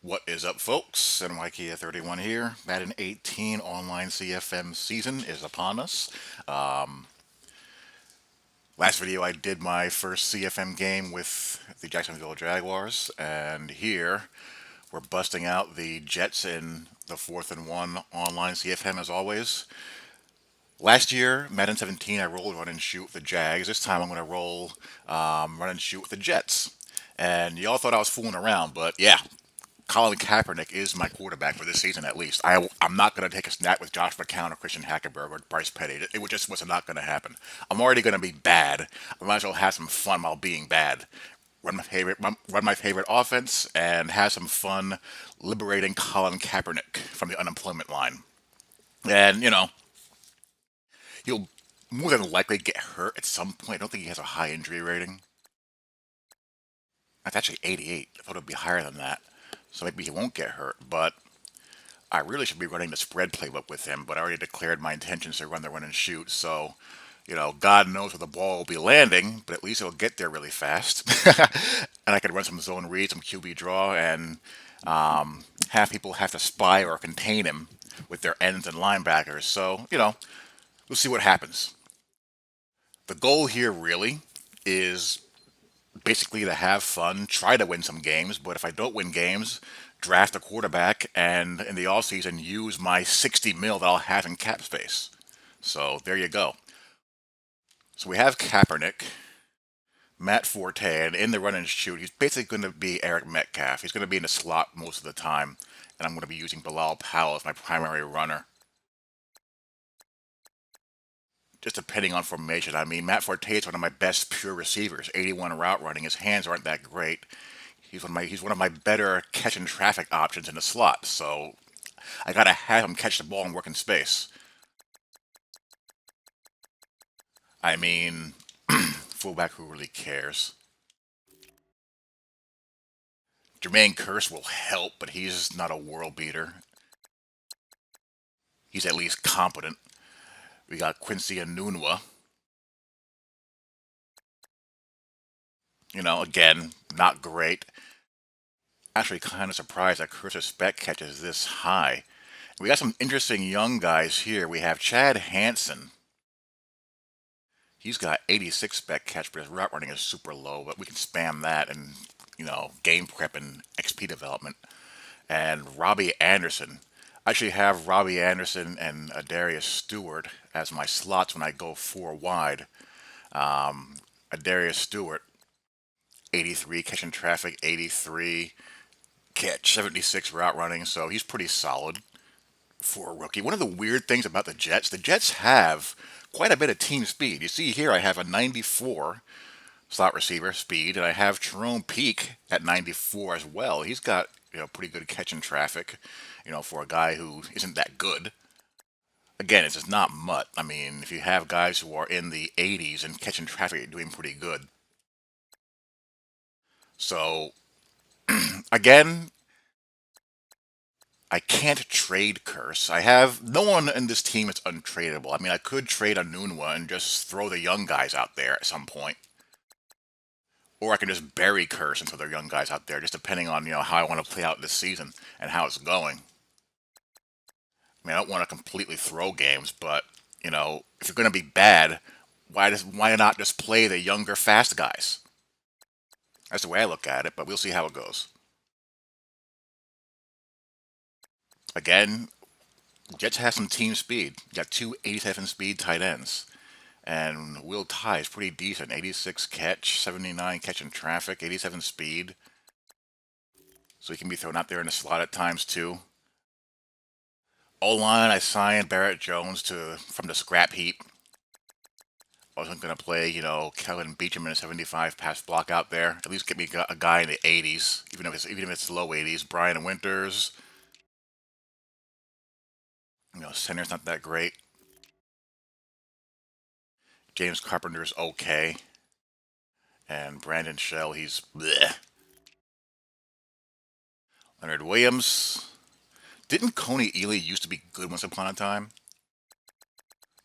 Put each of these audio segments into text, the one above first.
What is up, folks? NYKia31 here. Madden 18 online CFM season is upon us. Last video, I did my first CFM game with the Jacksonville Jaguars, and here we're busting out the Jets in the 4th and 1 online CFM as always. Last year, Madden 17, I rolled run and shoot with the Jags. This time, I'm going to roll run and shoot with the Jets. And y'all thought I was fooling around, but yeah, Colin Kaepernick is my quarterback for this season at least. I'm not going to take a snap with Josh McCown or Christian Hackenberg or Bryce Petty. Just was not going to happen. I'm already going to be bad. I might as well have some fun while being bad. Run my favorite offense and have some fun liberating Colin Kaepernick from the unemployment line. And he'll more than likely get hurt at some point. I don't think he has a high injury rating. That's actually 88. I thought it would be higher than that. So maybe he won't get hurt, but I really should be running the spread playbook with him, but I already declared my intentions to run the run and shoot, so, God knows where the ball will be landing, but at least it'll get there really fast. And I could run some zone read, some QB draw, and have people have to spy or contain him with their ends and linebackers. So, we'll see what happens. The goal here really is basically to have fun, try to win some games, but if I don't win games, draft a quarterback and in the offseason use my 60 mil that I'll have in cap space. So there you go. So we have Kaepernick, Matt Forte, and in the run and shoot, he's basically going to be Eric Metcalf. He's going to be in the slot most of the time, and I'm going to be using Bilal Powell as my primary runner. Just depending on formation. I mean, Matt Forte is one of my best pure receivers. 81 route running. His hands aren't that great. He's one of my better catch and traffic options in the slot. So I gotta have him catch the ball and work in space. I mean, fullback who really cares? Jermaine Curse will help, but he's not a world beater. He's at least competent. We got Quincy Anunua. Again, not great. Actually, kind of surprised that Curse's spec catch is this high. We got some interesting young guys here. We have Chad Hansen. He's got 86 spec catch, but his route running is super low. But we can spam that and game prep and XP development. And Robbie Anderson. I actually have Robbie Anderson and Adarius Stewart as my slots when I go four wide. Adarius Stewart, 83 catching traffic, 83 catch, 76 route running. So he's pretty solid for a rookie. One of the weird things about the Jets have quite a bit of team speed. You see here, I have a 94 slot receiver speed, and I have Jerome Peak at 94 as well. He's got pretty good catch and traffic, for a guy who isn't that good. Again, it's just not much. I mean, if you have guys who are in the 80s and catching traffic, you're doing pretty good. So again, I can't trade Curse. I have no one in this team that's untradeable. I mean, I could trade Anunwa and just throw the young guys out there at some point. Or I can just bury Curse and throw their young guys out there, just depending on, how I want to play out this season and how it's going. I mean, I don't want to completely throw games, but, if you're going to be bad, why not just play the younger, fast guys? That's the way I look at it, but we'll see how it goes. Again, Jets have some team speed. You got two 87 speed tight ends. And Will Tye is pretty decent. 86 catch, 79 catch in traffic, 87 speed. So he can be thrown out there in the slot at times too. O-line, I signed Barrett Jones from the scrap heap. I wasn't going to play, Kellen Beecham in a 75 pass block out there. At least get me a guy in the 80s, even if it's low 80s. Brian Winters, center's not that great. James Carpenter's okay. And Brandon Shell, he's bleh. Leonard Williams. Didn't Coney Ely used to be good once upon a time?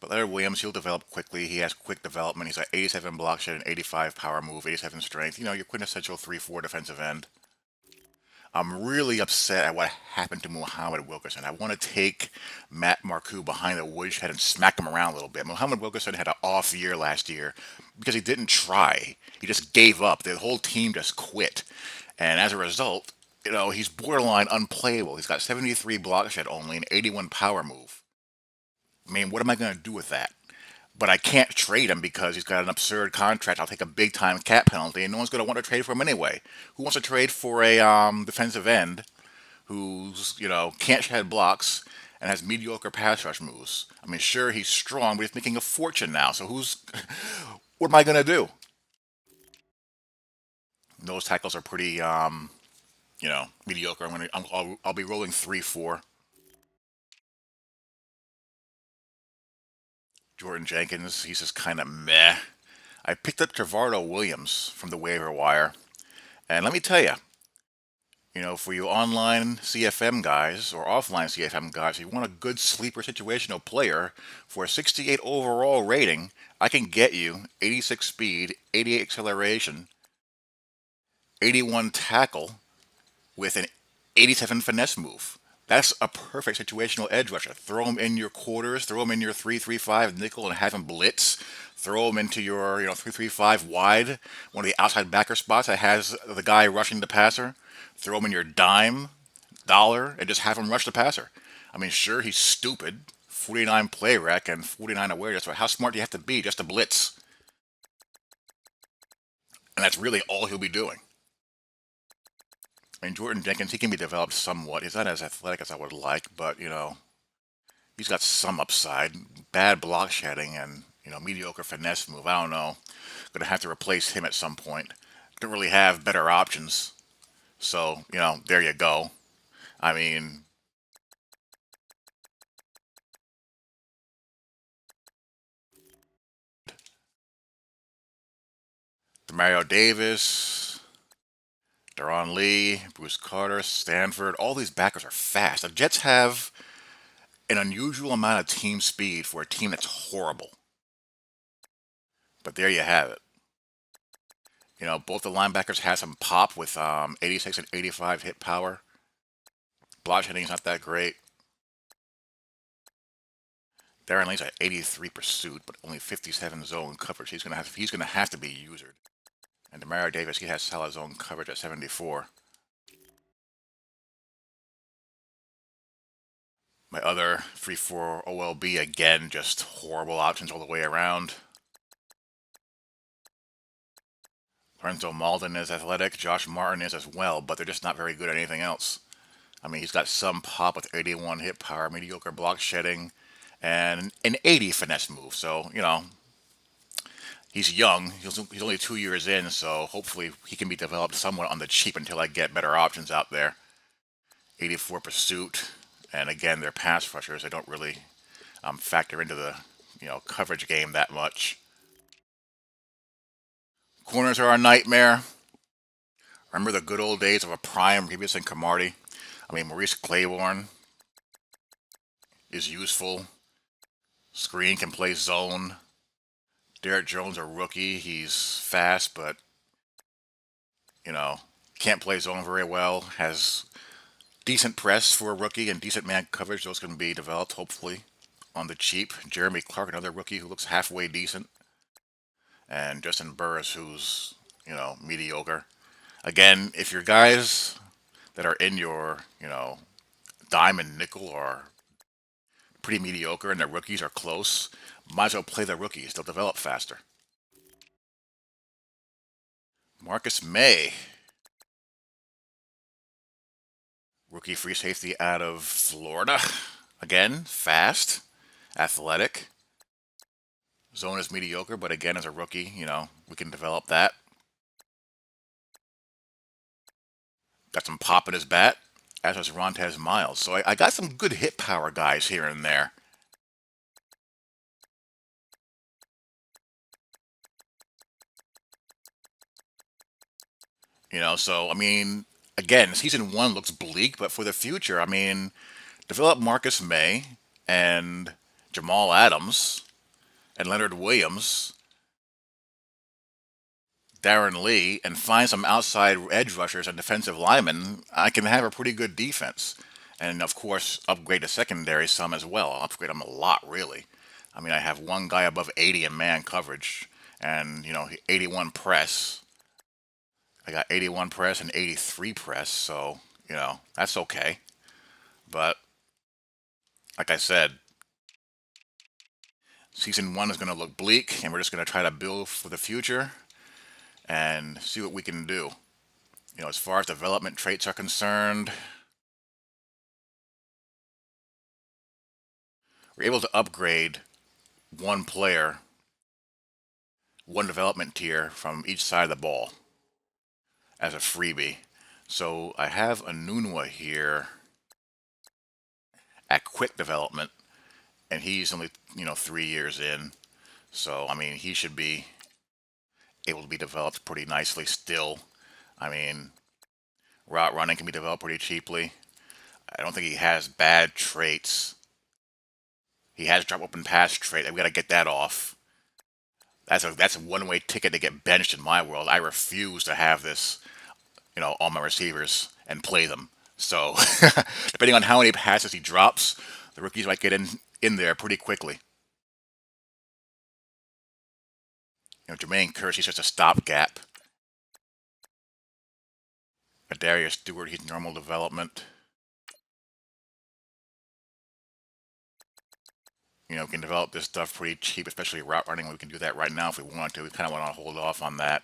But Leonard Williams, he'll develop quickly. He has quick development. He's got 87 block shed and 85 power move, 87 strength. Your quintessential 3-4 defensive end. I'm really upset at what happened to Muhammad Wilkerson. I want to take Matt Marcoux behind the woodshed and smack him around a little bit. Muhammad Wilkerson had an off year last year because he didn't try. He just gave up. The whole team just quit. And as a result, he's borderline unplayable. He's got 73 block shed only and 81 power move. I mean, what am I going to do with that? But I can't trade him because he's got an absurd contract. I'll take a big time cap penalty, and no one's going to want to trade for him anyway. Who wants to trade for a defensive end who's can't shed blocks and has mediocre pass rush moves? I mean, sure he's strong, but he's making a fortune now. So who's what am I going to do? Those tackles are pretty mediocre. I'll be rolling 3-4. Jordan Jenkins, he's just kind of meh. I picked up Trevardo Williams from the waiver wire, and let me tell you, for you online CFM guys or offline CFM guys, if you want a good sleeper situational player for a 68 overall rating, I can get you 86 speed, 88 acceleration, 81 tackle with an 87 finesse move. That's a perfect situational edge rusher. Throw him in your quarters, throw him in your 3-3-5 nickel and have him blitz. Throw him into your 3-3-5 wide, one of the outside backer spots that has the guy rushing the passer. Throw him in your dime, dollar, and just have him rush the passer. I mean, sure, he's stupid. 49 play rec and 49 awareness, but how smart do you have to be just to blitz? And that's really all he'll be doing. I mean, Jordan Jenkins, he can be developed somewhat. He's not as athletic as I would like, but he's got some upside. Bad block shedding and mediocre finesse move. I don't know. Gonna have to replace him at some point. Don't really have better options. So there you go. I mean, Mario Davis, Deron Lee, Bruce Carter, Stanford. All these backers are fast. The Jets have an unusual amount of team speed for a team that's horrible. But there you have it. Both the linebackers had some pop with 86 and 85 hit power. Block shedding is not that great. Darren Lee's at 83 pursuit, but only 57 zone coverage. He's gonna have to be usered. And Demario Davis, he has solid zone coverage at 74. My other 3-4 OLB, again, just horrible options all the way around. Lorenzo Malden is athletic. Josh Martin is as well, but they're just not very good at anything else. I mean, he's got some pop with 81 hit power, mediocre block shedding, and an 80 finesse move. So, he's young. He's only 2 years in, so hopefully he can be developed somewhat on the cheap until I get better options out there. 84 pursuit, and again, they're pass rushers. They don't really factor into the coverage game that much. Corners are a nightmare. Remember the good old days of a prime Revis and Camardi? I mean, Maurice Claiborne is useful. Screen can play zone. Derek Jones, a rookie, he's fast, but you know can't play zone very well. Has decent press for a rookie and decent man coverage. Those can be developed hopefully on the cheap. Jeremy Clark, another rookie who looks halfway decent, and Justin Burris, who's mediocre. Again, if your guys that are in your dime and nickel are pretty mediocre and their rookies are close, might as well play the rookies. They'll develop faster. Marcus May, rookie free safety out of Florida. Again, fast, athletic. Zone is mediocre, but again, as a rookie, we can develop that. Got some pop in his bat, as does Rontez Miles. So I got some good hit power guys here and there. So I mean, again, season one looks bleak, but for the future, I mean, develop Marcus May and Jamal Adams and Leonard Williams. Darren Lee and find some outside edge rushers and defensive linemen, I can have a pretty good defense. And of course, upgrade the secondary some as well. I'll upgrade them a lot, really. I mean, I have one guy above 80 in man coverage, and 81 press. I got 81 press and 83 press, so that's okay. But like I said, season one is going to look bleak, and we're just going to try to build for the future and see what we can do. As far as development traits are concerned, we're able to upgrade one player, one development tier from each side of the ball as a freebie. So I have a Nunwa here at quick development, and he's only 3 years in. So I mean, he should be able to be developed pretty nicely still. I mean, route running can be developed pretty cheaply. I don't think he has bad traits. He has drop open pass trait. We got to get that off. That's a one-way ticket to get benched in my world. I refuse to have this, on my receivers and play them. So, depending on how many passes he drops, the rookies might get in there pretty quickly. Jermaine Kearse, he's just a stopgap. Darius Stewart, he's normal development. We can develop this stuff pretty cheap, especially route running. We can do that right now if we want to. We kind of want to hold off on that.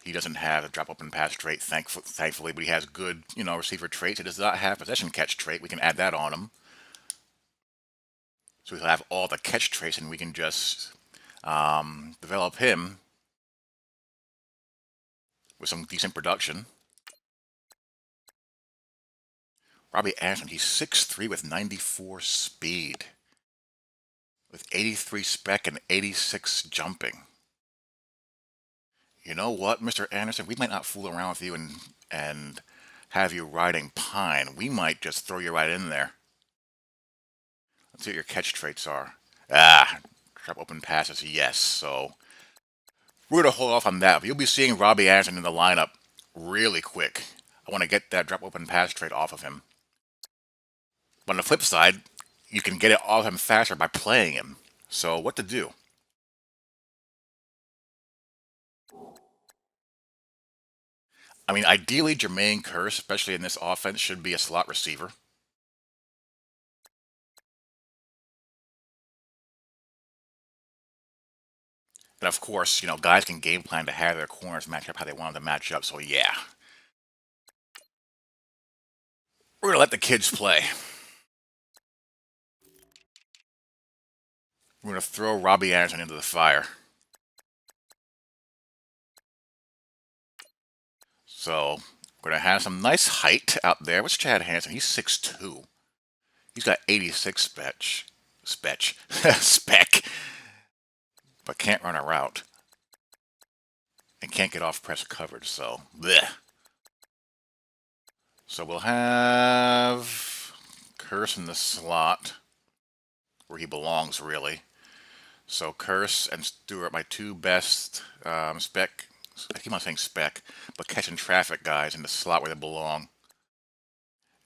He doesn't have a drop open pass trait, thankfully, but he has good, receiver traits. He does not have possession catch trait. We can add that on him. So we'll have all the catch traits, and we can just develop him with some decent production. Robbie Anderson, he's 6'3" with 94 speed, with 83 spec and 86 jumping. You know what, Mr. Anderson? We might not fool around with you and have you riding Pine. We might just throw you right in there. Let's see what your catch traits are. Drop open passes, yes. So we're going to hold off on that. But you'll be seeing Robbie Anderson in the lineup really quick. I want to get that drop open pass trait off of him. But on the flip side, you can get it off him faster by playing him. So what to do? I mean, ideally, Jermaine Kearse, especially in this offense, should be a slot receiver. And of course, guys can game plan to have their corners match up how they want them to match up. So yeah, we're gonna let the kids play. We're gonna throw Robbie Anderson into the fire. So we're gonna have some nice height out there. What's Chad Hansen? He's 6'2". He's got 86 spec, but can't run a route and can't get off press coverage. So bleh. So we'll have Kearse in the slot where he belongs, really. So Kearse and Stewart, my two best spec. I keep on saying spec, but catching traffic guys in the slot where they belong.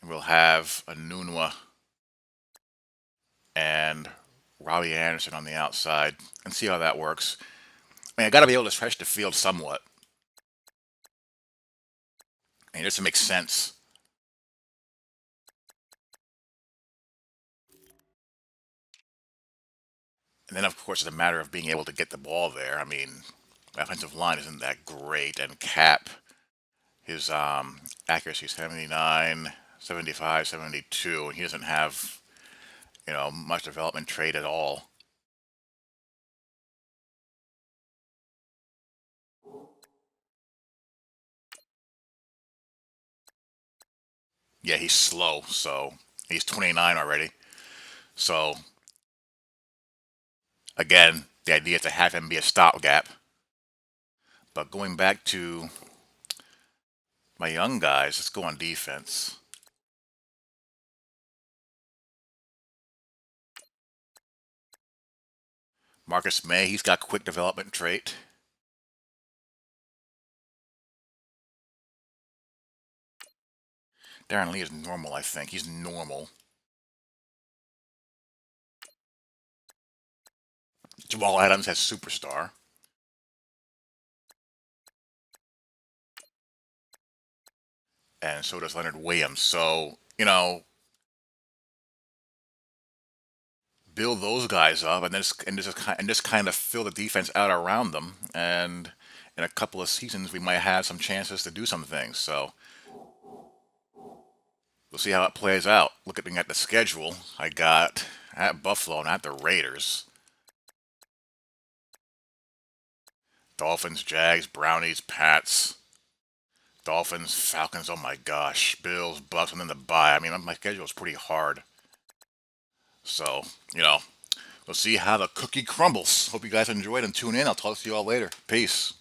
And we'll have a Nunwa and Robbie Anderson on the outside and see how that works. I mean, I got to be able to stretch the field somewhat. I mean, it just makes sense. And then, of course, it's a matter of being able to get the ball there. I mean, the offensive line isn't that great, and Cap, his accuracy is 79, 75, 72, and he doesn't have, much development trait at all. Yeah, he's slow, so he's 29 already. So, again, the idea is to have him be a stopgap. But going back to my young guys, let's go on defense. Marcus May, he's got quick development trait. Darren Lee is normal, I think. He's normal. Jamal Adams has superstar, and so does Leonard Williams. So, build those guys up, and just kind of fill the defense out around them. And in a couple of seasons, we might have some chances to do some things. So we'll see how it plays out. Looking at the schedule, I got at Buffalo and at the Raiders, Dolphins, Jags, Brownies, Pats, Dolphins, Falcons. Oh my gosh, Bills, Bucks, and then the bye. I mean, my schedule is pretty hard. So we'll see how the cookie crumbles. Hope you guys enjoyed and tune in. I'll talk to you all later. Peace.